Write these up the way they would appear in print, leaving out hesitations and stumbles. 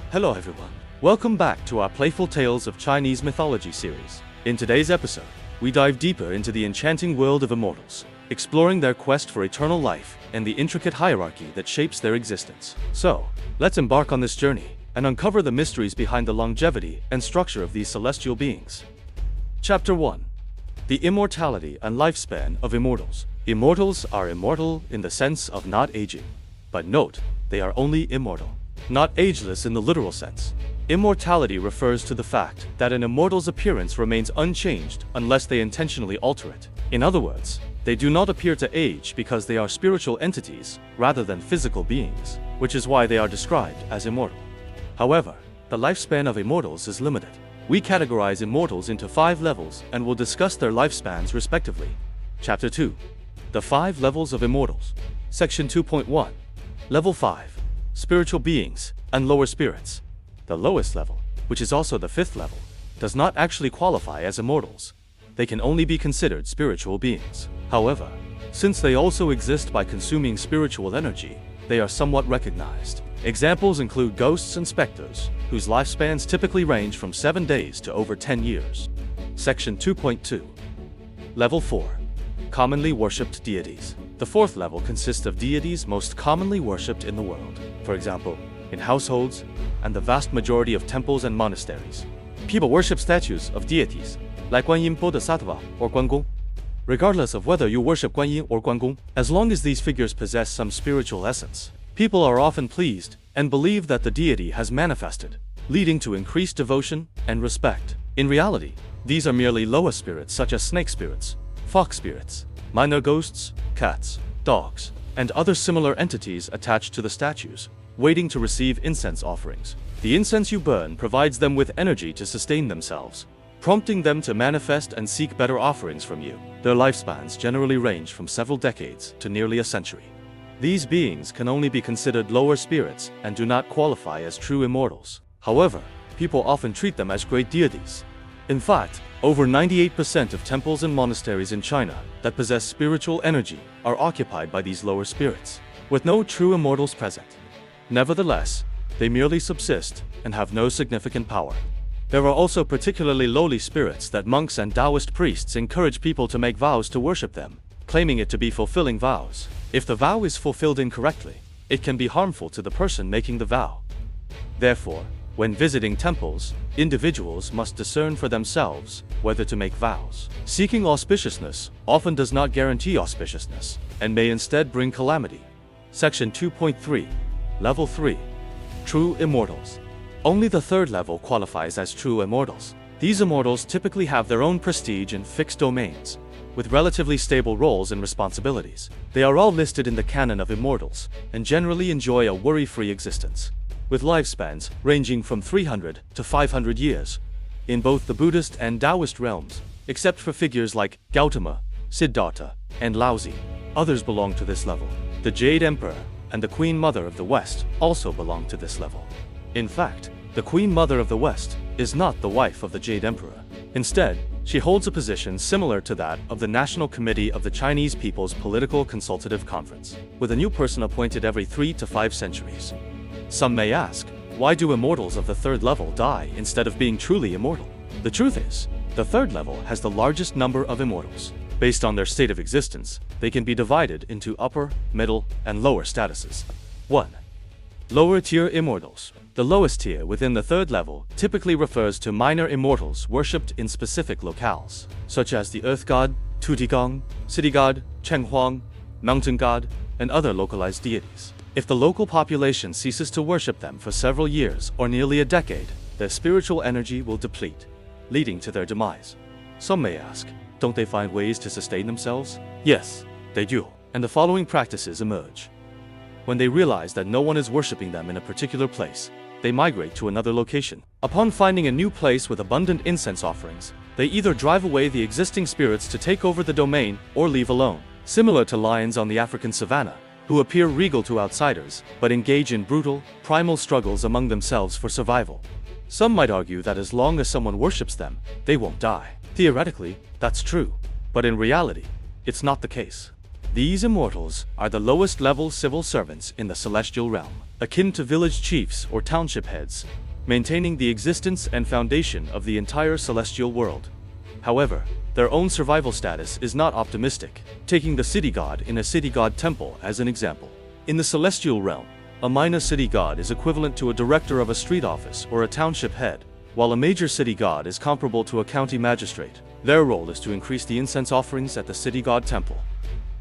Hello everyone. Welcome back to our Playful Tales of Chinese Mythology series. In today's episode, we dive deeper into the enchanting world of immortals, exploring their quest for eternal life and the intricate hierarchy that shapes their existence. So, let's embark on this journey and uncover the mysteries behind the longevity and structure of these celestial beings. Chapter 1. The immortality and lifespan of immortals. Immortals are immortal in the sense of not aging. But note, they are only immortal, not ageless in the literal sense. Immortality refers to the fact that an immortal's appearance remains unchanged unless they intentionally alter it. In other words, they do not appear to age because they are spiritual entities rather than physical beings, which is why they are described as immortal. However, the lifespan of immortals is limited. We categorize immortals into 5 levels and will discuss their lifespans respectively. Chapter 2. The 5 Levels of Immortals. Section 2.1. Level 5. Spiritual beings and lower spirits. The lowest level, which is also the 5th level, does not actually qualify as immortals. They can only be considered spiritual beings. However, since they also exist by consuming spiritual energy, they are somewhat recognized. Examples include ghosts and specters, whose lifespans typically range from 7 days to over 10 years. Section 2.2. Level 4. Commonly worshipped deities. The 4th level consists of deities most commonly worshipped in the world. For example, in households and the vast majority of temples and monasteries, people worship statues of deities, like Guan Yin Bodhisattva or Guan Gong. Regardless of whether you worship Guan Yin or Guan Gong, as long as these figures possess some spiritual essence, people are often pleased and believe that the deity has manifested, leading to increased devotion and respect. In reality, these are merely lower spirits such as snake spirits, fox spirits, minor ghosts, cats, dogs, and other similar entities attached to the statues, waiting to receive incense offerings. The incense you burn provides them with energy to sustain themselves, prompting them to manifest and seek better offerings from you. Their lifespans generally range from several decades to nearly a century. These beings can only be considered lower spirits and do not qualify as true immortals. However, people often treat them as great deities. In fact, over 98% of temples and monasteries in China that possess spiritual energy are occupied by these lower spirits, with no true immortals present. Nevertheless, they merely subsist and have no significant power. There are also particularly lowly spirits that monks and Taoist priests encourage people to make vows to worship them, claiming it to be fulfilling vows. If the vow is fulfilled incorrectly, it can be harmful to the person making the vow. Therefore, when visiting temples, individuals must discern for themselves whether to make vows. Seeking auspiciousness often does not guarantee auspiciousness and may instead bring calamity. Section 2.3. Level 3. True Immortals. Only the 3rd level qualifies as true immortals. These immortals typically have their own prestige and fixed domains, with relatively stable roles and responsibilities. They are all listed in the canon of immortals and generally enjoy a worry-free existence, with lifespans ranging from 300 to 500 years, in both the Buddhist and Taoist realms, except for figures like Gautama, Siddhartha, and Laozi. Others belong to this level. The Jade Emperor and the Queen Mother of the West also belong to this level. In fact, the Queen Mother of the West is not the wife of the Jade Emperor. Instead, she holds a position similar to that of the National Committee of the Chinese People's Political Consultative Conference, with a new person appointed every 3 to 5 centuries. Some may ask, why do immortals of the 3rd level die instead of being truly immortal? The truth is, the 3rd level has the largest number of immortals. Based on their state of existence, they can be divided into upper, middle, and lower statuses. 1. Lower tier immortals. The lowest tier within the 3rd level typically refers to minor immortals worshipped in specific locales, such as the Earth God, Tutigong, City God, Chenghuang, Mountain God, and other localized deities. If the local population ceases to worship them for several years or nearly a decade, their spiritual energy will deplete, leading to their demise. Some may ask, don't they find ways to sustain themselves? Yes, they do, and the following practices emerge. When they realize that no one is worshiping them in a particular place, they migrate to another location. Upon finding a new place with abundant incense offerings, they either drive away the existing spirits to take over the domain or leave alone. Similar to lions on the African savanna, who appear regal to outsiders, but engage in brutal, primal struggles among themselves for survival. Some might argue that as long as someone worships them, they won't die. Theoretically, that's true, but in reality, it's not the case. These immortals are the lowest level civil servants in the celestial realm, akin to village chiefs or township heads, maintaining the existence and foundation of the entire celestial world. However, their own survival status is not optimistic, taking the city god in a city god temple as an example. In the celestial realm, a minor city god is equivalent to a director of a street office or a township head, while a major city god is comparable to a county magistrate. Their role is to increase the incense offerings at the city god temple.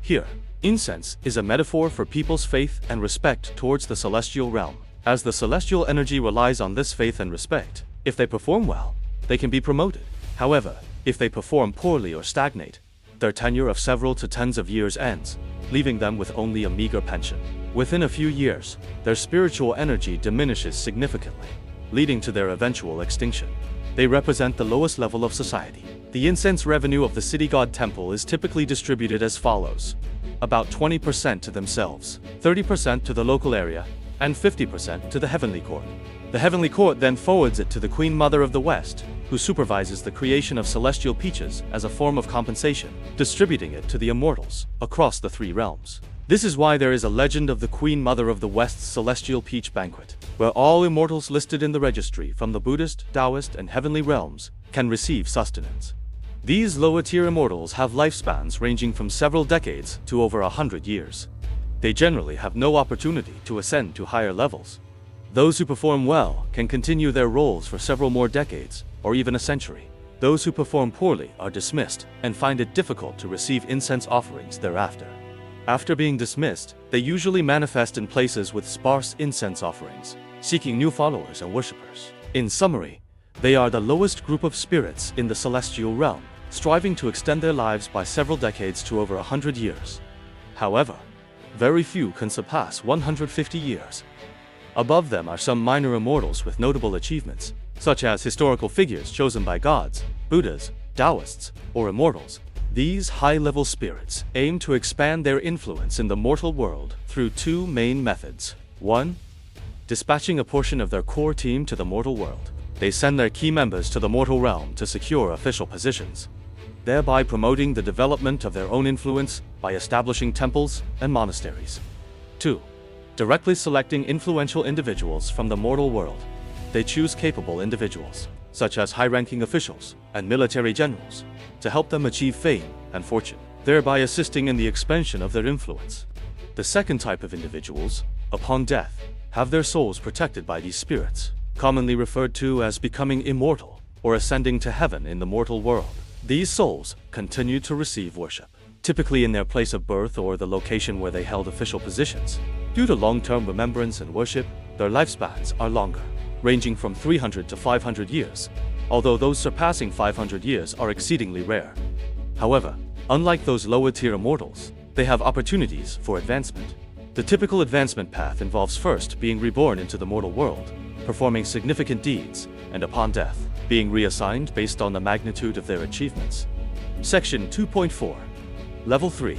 Here, incense is a metaphor for people's faith and respect towards the celestial realm. As the celestial energy relies on this faith and respect, if they perform well, they can be promoted. However, if they perform poorly or stagnate, their tenure of several to tens of years ends, leaving them with only a meager pension. Within a few years, their spiritual energy diminishes significantly, leading to their eventual extinction. They represent the lowest level of society. The incense revenue of the city god temple is typically distributed as follows: about 20% to themselves, 30% to the local area, and 50% to the heavenly court. The heavenly court then forwards it to the Queen Mother of the West, who supervises the creation of celestial peaches as a form of compensation, distributing it to the immortals across the three realms. This is why there is a legend of the Queen Mother of the West's celestial peach banquet, where all immortals listed in the registry from the Buddhist, Taoist, and heavenly realms can receive sustenance. These lower-tier immortals have lifespans ranging from several decades to over 100 years. They generally have no opportunity to ascend to higher levels. Those who perform well can continue their roles for several more decades, or even a century. Those who perform poorly are dismissed and find it difficult to receive incense offerings thereafter. After being dismissed, they usually manifest in places with sparse incense offerings, seeking new followers and worshippers. In summary, they are the lowest group of spirits in the celestial realm, striving to extend their lives by several decades to over 100 years. However, very few can surpass 150 years. Above them are some minor immortals with notable achievements, such as historical figures chosen by gods, Buddhas, Taoists, or immortals. These high-level spirits aim to expand their influence in the mortal world through two main methods. 1. Dispatching a portion of their core team to the mortal world. They send their key members to the mortal realm to secure official positions, thereby promoting the development of their own influence by establishing temples and monasteries. 2. Directly selecting influential individuals from the mortal world. They choose capable individuals, such as high-ranking officials and military generals, to help them achieve fame and fortune, thereby assisting in the expansion of their influence. The second type of individuals, upon death, have their souls protected by these spirits, commonly referred to as becoming immortal or ascending to heaven in the mortal world. These souls continue to receive worship, typically in their place of birth or the location where they held official positions. Due to long-term remembrance and worship, their lifespans are longer, ranging from 300 to 500 years, although those surpassing 500 years are exceedingly rare. However, unlike those lower-tier immortals, they have opportunities for advancement. The typical advancement path involves first being reborn into the mortal world, performing significant deeds, and upon death, being reassigned based on the magnitude of their achievements. Section 2.4. Level 3.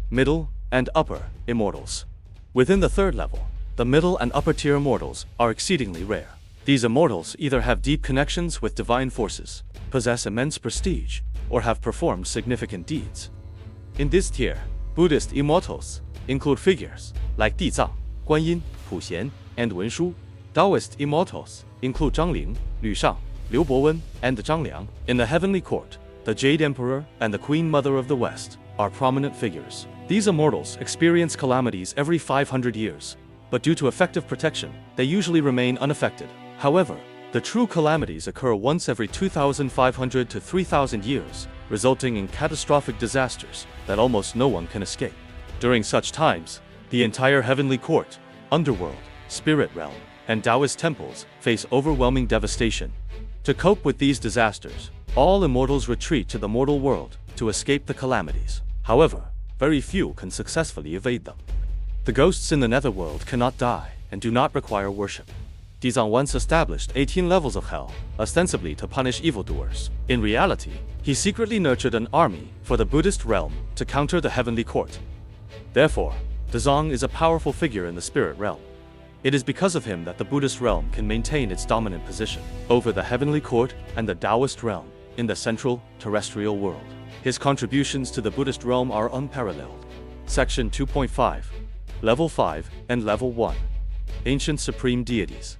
Middle and Upper Immortals. Within the third level, the middle and upper tier immortals are exceedingly rare. These immortals either have deep connections with divine forces, possess immense prestige, or have performed significant deeds. In this tier, Buddhist immortals include figures like Dizang, Guanyin, Puxian, and Wenshu. Taoist immortals include Zhang Ling, Lü Shang, Liu Bowen, and Zhang Liang. In the heavenly court, the Jade Emperor and the Queen Mother of the West are prominent figures. These immortals experience calamities every 500 years, but due to effective protection, they usually remain unaffected. However, the true calamities occur once every 2,500 to 3,000 years, resulting in catastrophic disasters that almost no one can escape. During such times, the entire heavenly court, underworld, spirit realm, and Taoist temples face overwhelming devastation. To cope with these disasters, all immortals retreat to the mortal world to escape the calamities. However, very few can successfully evade them. The ghosts in the netherworld cannot die and do not require worship. Dizang once established 18 levels of hell, ostensibly to punish evildoers. In reality, he secretly nurtured an army for the Buddhist realm to counter the heavenly court. Therefore, Dizang is a powerful figure in the spirit realm. It is because of him that the Buddhist realm can maintain its dominant position over the heavenly court and the Taoist realm in the central terrestrial world. His contributions to the Buddhist realm are unparalleled. Section 2.5, Level 5 and Level 1. Ancient Supreme Deities.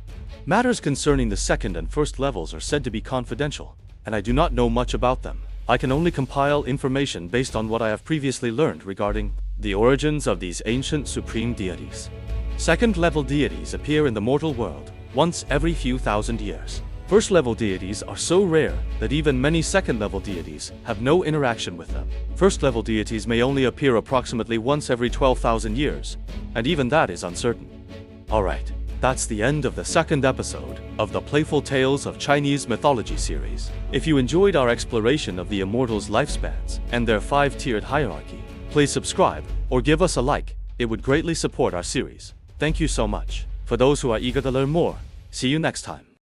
Matters concerning the second and first levels are said to be confidential, and I do not know much about them. I can only compile information based on what I have previously learned regarding the origins of these ancient supreme deities. Second-level deities appear in the mortal world once every few thousand years. First-level deities are so rare that even many second-level deities have no interaction with them. First-level deities may only appear approximately once every 12,000 years, and even that is uncertain. Alright, that's the end of the second episode of the Playful Tales of Chinese Mythology series. If you enjoyed our exploration of the Immortals' lifespans and their 5-tiered hierarchy, please subscribe or give us a like. It would greatly support our series. Thank you so much. For those who are eager to learn more, see you next time.